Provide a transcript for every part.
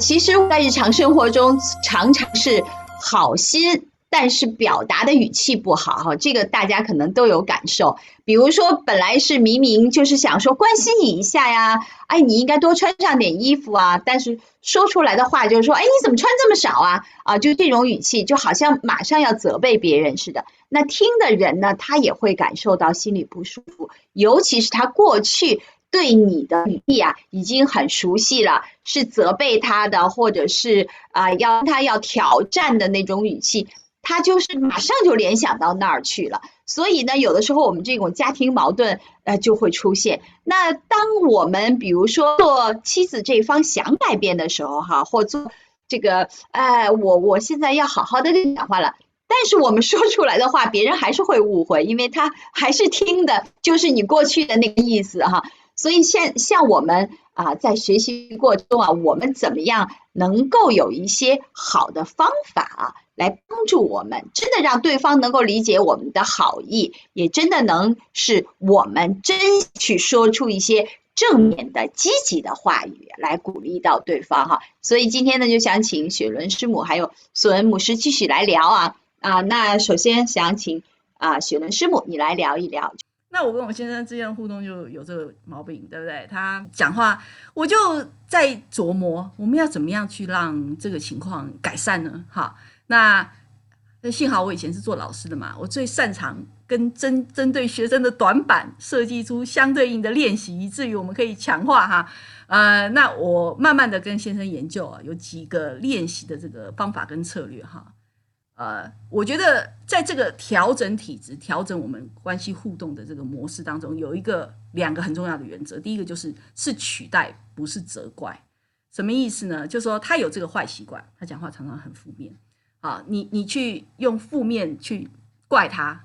其实在日常生活中常常是好心，但是表达的语气不好哈，这个大家可能都有感受。比如说，本来是明明就是想说关心你一下呀，哎，你应该多穿上点衣服啊，但是说出来的话就是说，哎，你怎么穿这么少啊？啊，就这种语气，就好像马上要责备别人似的。那听的人呢，他也会感受到心里不舒服，尤其是他过去对你的语气啊已经很熟悉了，是责备他的，或者是要挑战的那种语气，他就是马上就联想到那儿去了。所以呢，有的时候我们这种家庭矛盾就会出现。那当我们比如说做妻子这一方想改变的时候哈，或做这个我现在要好好的跟你讲话了。但是我们说出来的话，别人还是会误会，因为他还是听的就是你过去的那个意思哈。所以像我们在学习过程中我们怎么样能够有一些好的方法来帮助我们，真的让对方能够理解我们的好意，也真的能是我们真去说出一些正面的、积极的话语来鼓励到对方哈。所以今天呢，就想请雪伦师母还有索恩牧师继续来聊那首先想请雪伦师母你来聊一聊。那我跟我先生之间的互动就有这个毛病，对不对？他讲话，我就在琢磨我们要怎么样去让这个情况改善呢？哈，那幸好我以前是做老师的嘛，我最擅长跟针对学生的短板设计出相对应的练习，以至于我们可以强化哈。那我慢慢的跟先生研究有几个练习的这个方法跟策略哈。我觉得在这个调整体质、调整我们关系互动的这个模式当中，有两个很重要的原则。第一个是取代，不是责怪。什么意思呢？就是说他有这个坏习惯，他讲话常常很负面你去用负面去怪他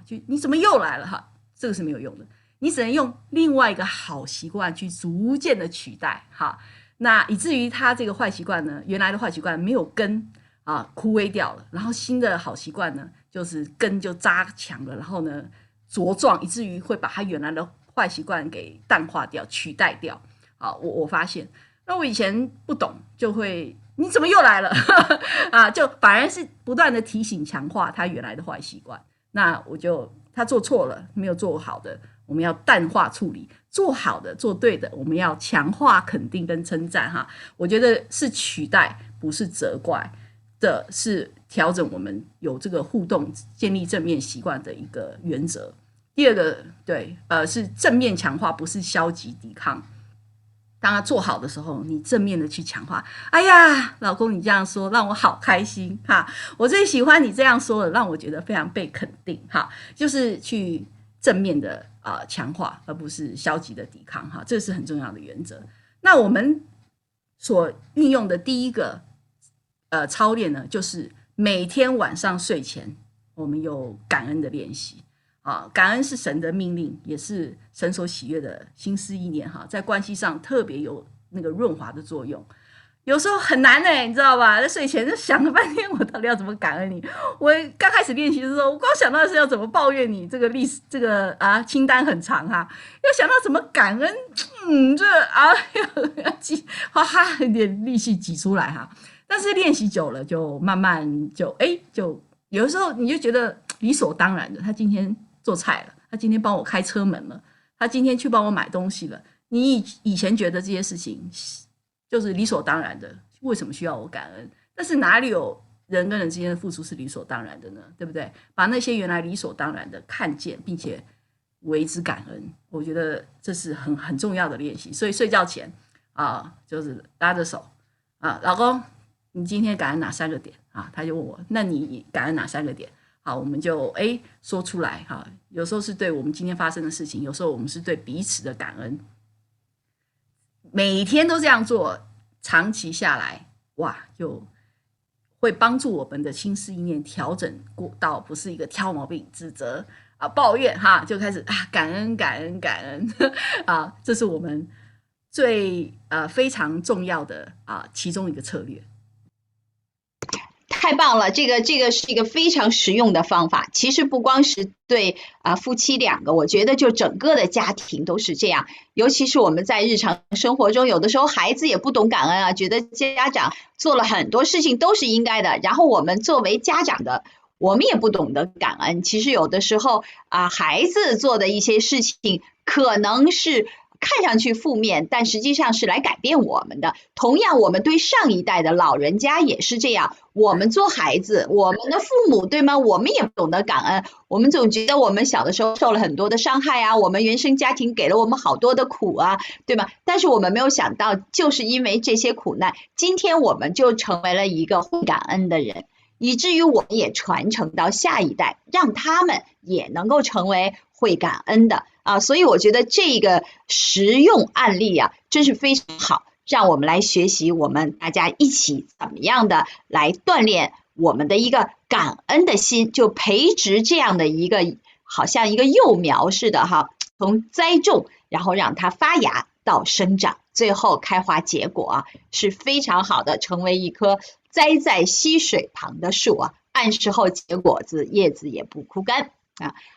就你怎么又来了这个是没有用的。你只能用另外一个好习惯去逐渐的取代那以至于他这个坏习惯呢，原来的坏习惯没有根枯萎掉了，然后新的好习惯呢，就是根就扎强了，然后呢茁壮，以至于会把他原来的坏习惯给淡化掉、取代掉。我发现，那我以前不懂，就会你怎么又来了就反而是不断的提醒、强化他原来的坏习惯。那他做错了，没有做好的，我们要淡化处理；做好的、做对的，我们要强化肯定跟称赞我觉得是取代，不是责怪。的是调整我们有这个互动、建立正面习惯的一个原则。第二个，是正面强化，不是消极抵抗。当他做好的时候，你正面的去强化。哎呀，老公，你这样说让我好开心我最喜欢你这样说的，让我觉得非常被肯定就是去正面的强化，而不是消极的抵抗这是很重要的原则。那我们所运用的第一个操练呢，就是每天晚上睡前，我们有感恩的练习感恩是神的命令，也是神所喜悦的心思意念在关系上特别有那个润滑的作用。有时候很难你知道吧？在睡前就想了半天，我到底要怎么感恩你？我刚开始练习的时候，我光想到的是要怎么抱怨你，这个清单很长要想到怎么感恩，要挤一点力气挤出来但是练习久了，就慢慢就有的时候你就觉得理所当然的，他今天做菜了，他今天帮我开车门了，他今天去帮我买东西了。你以前觉得这些事情就是理所当然的，为什么需要我感恩？但是哪里有人跟人之间的付出是理所当然的呢？对不对？把那些原来理所当然的看见，并且为之感恩，我觉得这是很重要的练习。所以睡觉前就是拉着手老公，你今天感恩哪3个点他就问我，那你感恩哪3个点？好，我们就说出来有时候是对我们今天发生的事情，有时候我们是对彼此的感恩。每天都这样做，长期下来就会帮助我们的心思意念调整过到不是一个挑毛病、指责抱怨就开始感恩这是我们最非常重要的其中一个策略。太棒了，这个是一个非常实用的方法。其实不光是对夫妻两个，我觉得就整个的家庭都是这样。尤其是我们在日常生活中，有的时候孩子也不懂感恩啊，觉得家长做了很多事情都是应该的，然后我们作为家长的，我们也不懂得感恩。其实有的时候孩子做的一些事情可能是看上去负面，但实际上是来改变我们的。同样，我们对上一代的老人家也是这样。我们做孩子，我们的父母，对吗？我们也不懂得感恩，我们总觉得我们小的时候受了很多的伤害啊，我们原生家庭给了我们好多的苦啊，对吗？但是我们没有想到，就是因为这些苦难，今天我们就成为了一个会感恩的人。以至于我们也传承到下一代，让他们也能够成为会感恩的所以我觉得这个实用案例真是非常好，让我们来学习，我们大家一起怎么样的来锻炼我们的一个感恩的心，就培植这样的一个好像一个幼苗似的从栽种，然后让它发芽到生长，最后开花结果是非常好的，成为一棵栽在溪水旁的树按时候结果子，叶子也不枯干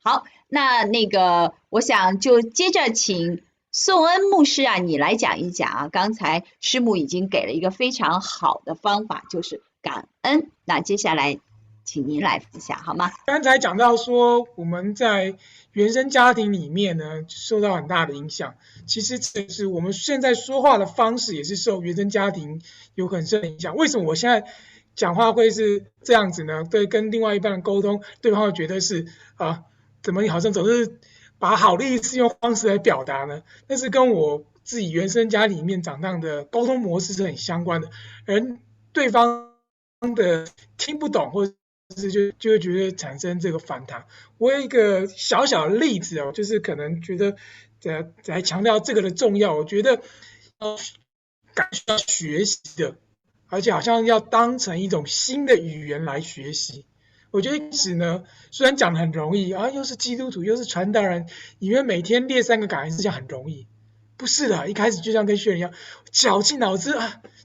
好，那个我想就接着请宋恩牧师你来讲一讲刚才师母已经给了一个非常好的方法，就是感恩。那接下来请您来分享好吗？刚才讲到说我们在原生家庭里面呢受到很大的影响，其实是我们现在说话的方式也是受原生家庭有很深的影响。为什么我现在讲话会是这样子呢？对，跟另外一半的沟通，对方会觉得是怎么你好像总是把好的意思用方式来表达呢？那是跟我自己原生家里面长大的沟通模式是很相关的，而对方的听不懂或者就会觉得产生这个反弹。我有一个小小的例子就是可能觉得来强调这个的重要，我觉得感需要学习的，而且好像要当成一种新的语言来学习。我觉得一直呢，虽然讲得很容易又是基督徒又是传道人，以为每天列3个感恩事项很容易，不是的。一开始就像跟薛仁一样，绞尽脑汁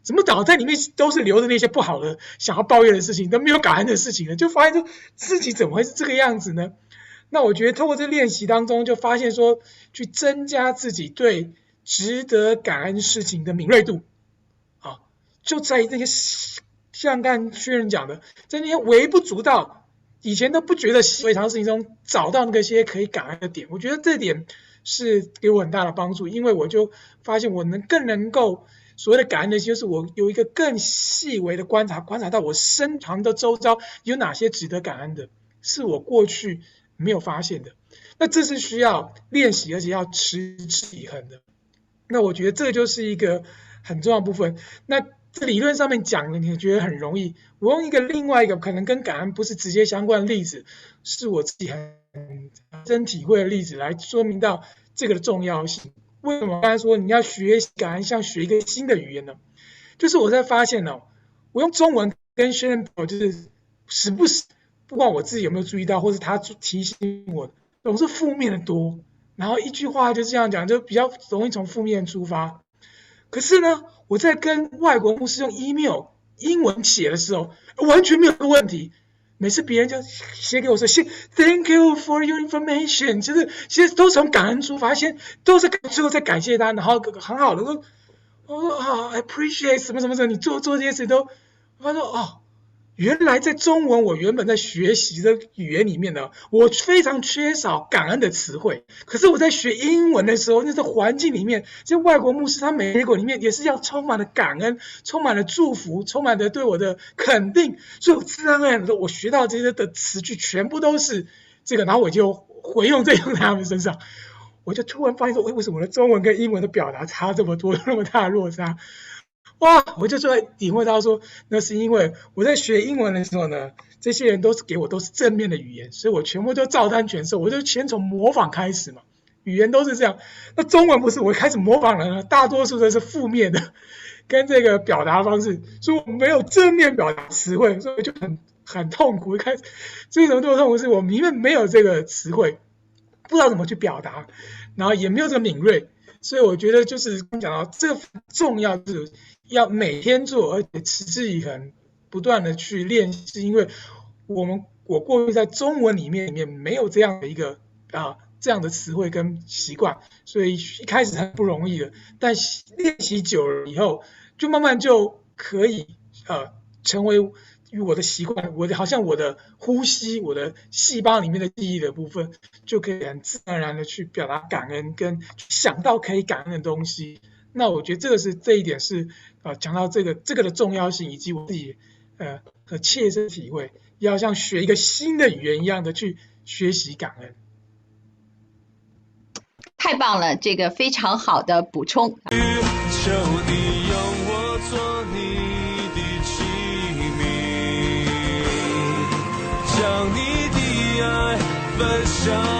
怎么脑袋里面都是留着那些不好的想要抱怨的事情，都没有感恩的事情了，就发现说自己怎么会是这个样子呢？那我觉得透过这练习当中，就发现说去增加自己对值得感恩事情的敏锐度就在那些像刚才薛仁讲的，在那些微不足道以前都不觉得习以为常的事情中找到那些可以感恩的点，我觉得这点是给我很大的帮助。因为我就发现我更能够所谓的感恩的，就是我有一个更细微的观察到我身旁的周遭有哪些值得感恩的，是我过去没有发现的。那这是需要练习，而且要持之以恒的。那我觉得这就是一个很重要的部分。那这理论上面讲的你觉得很容易，我用另外一个可能跟感恩不是直接相关的例子，是我自己很真体会的例子来说明到这个的重要性。为什么刚才说你要学感恩像学一个新的语言呢？就是我在发现我用中文跟学生就是时不时，不管我自己有没有注意到，或是他提醒我，总是负面的多，然后一句话就这样讲，就比较容易从负面出发。可是呢，我在跟外国牧师用 email 英文写的时候，完全没有这个问题。每次别人就写给我说，Thank you for your information， 就是其实都从感恩出发，先都是最后再感谢他，然后很好的说，我说I appreciate 什么什么什么，你做这些事都，他说原来在中文我原本在学习的语言里面呢，我非常缺少感恩的词汇。可是我在学英文的时候，那个环境里面，这外国牧师他美国里面也是要充满了感恩，充满了祝福，充满了对我的肯定，所以我自然而然的我学到这些的词句全部都是这个，然后我就回用在他们身上。我就突然发现说，为什么我的中文跟英文的表达差这么多，那么大的落差？我就体会到说，那是因为我在学英文的时候呢，这些人都是正面的语言，所以我全部都照单全收，我就先从模仿开始嘛，语言都是这样。那中文不是，我开始模仿了，大多数都是负面的，跟这个表达方式，所以我没有正面表达词汇，所以我就很痛苦。一开始最什么痛苦是我明明没有这个词汇，不知道怎么去表达，然后也没有这个敏锐。所以我觉得就是刚讲到这个重要，就是要每天做，而且持之以恒，不断的去练习，因为我过去在中文里面没有这样的一个这样的词汇跟习惯，所以一开始很不容易的，但练习久了以后，就慢慢就可以成为我的习惯，好像我的呼吸，我的细胞里面的记忆的部分，就可以很自然而然的去表达感恩，跟想到可以感恩的东西。那我觉得这一点是讲到这个的重要性，以及我自己和切身体会，要像学一个新的语言一样的去学习感恩。太棒了，这个非常好的补充。求你用我做你的器皿，将你的爱分享。